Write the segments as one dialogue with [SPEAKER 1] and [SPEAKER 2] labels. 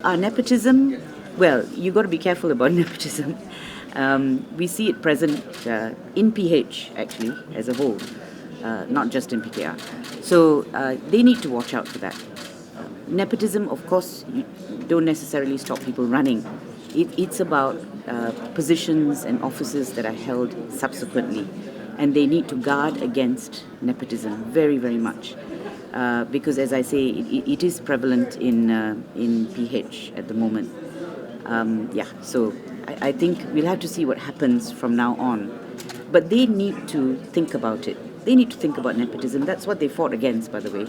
[SPEAKER 1] Nepotism, well, you got to be careful about nepotism. We see it present in PH actually as a whole, not just in PKR. So they need to watch out for that. Nepotism, of course, you don't necessarily stop people running. It's about positions and offices that are held subsequently, and they need to guard against nepotism very, very much. Because, as I say, it is prevalent in PH at the moment. So I think we'll have to see what happens from now on. But they need to think about it. They need to think about nepotism. That's what they fought against, by the way,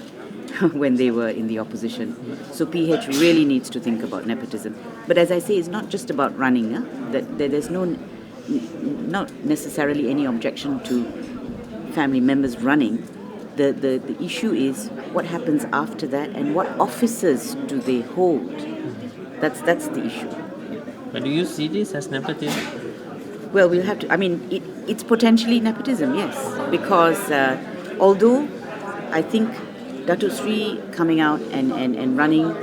[SPEAKER 1] when they were in the opposition. So PH really needs to think about nepotism. But as I say, it's not just about running. There's not necessarily any objection to family members running. The issue is what happens after that and what offices do they hold. That's the issue.
[SPEAKER 2] But do you see this as nepotism?
[SPEAKER 1] Well, we'll have to. I mean, it's potentially nepotism, yes, because although I think Datuk Sri coming out and running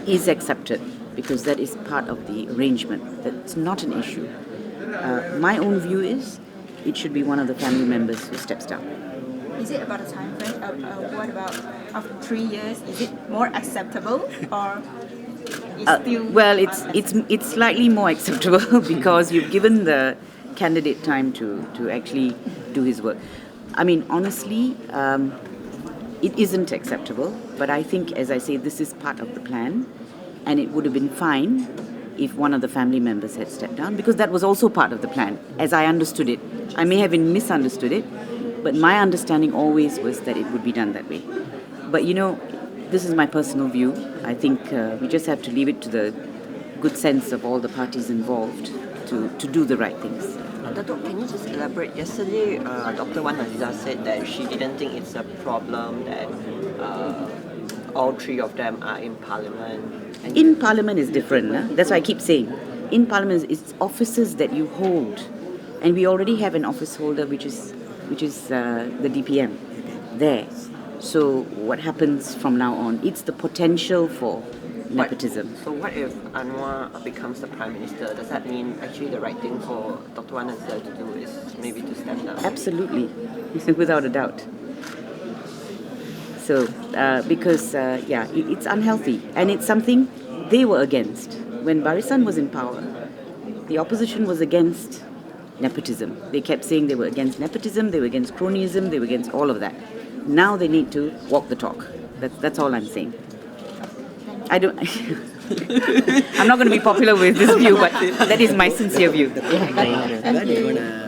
[SPEAKER 1] is accepted because that is part of the arrangement. That's not an issue. My own view is it should be one of the family members who steps down.
[SPEAKER 3] Is it about a time frame? What about after 3 years? Is it more acceptable or it's still?
[SPEAKER 1] Well, it's slightly more acceptable because you've given the candidate time to actually do his work. I mean, honestly, it isn't acceptable. But I think, as I say, this is part of the plan, and it would have been fine if one of the family members had stepped down because that was also part of the plan, as I understood it. I may have been misunderstood it. But my understanding always was that it would be done that way. But this is my personal view. I think we just have to leave it to the good sense of all the parties involved to do the right things.
[SPEAKER 4] Datuk, can you just elaborate? Yesterday, Dr. Wan Aziza said that she didn't think it's a problem that all three of them are in Parliament.
[SPEAKER 1] In Parliament is different. Huh? That's why I keep saying. In Parliament, it's offices that you hold. And we already have an office holder which is the DPM there. So what happens from now on? It's the potential for nepotism.
[SPEAKER 4] So what if Anwar becomes the Prime Minister? Does that mean actually the right thing for Dr. Wan Aziza to do is maybe to step down?
[SPEAKER 1] Absolutely, without a doubt. So because it's unhealthy and it's something they were against. When Barisan was in power, the opposition was against nepotism. They kept saying they were against nepotism, they were against cronyism, they were against all of that. Now they need to walk the talk. That's all I'm saying. I don't. I'm not going to be popular with this view, but that is my sincere view.
[SPEAKER 5] But they're going to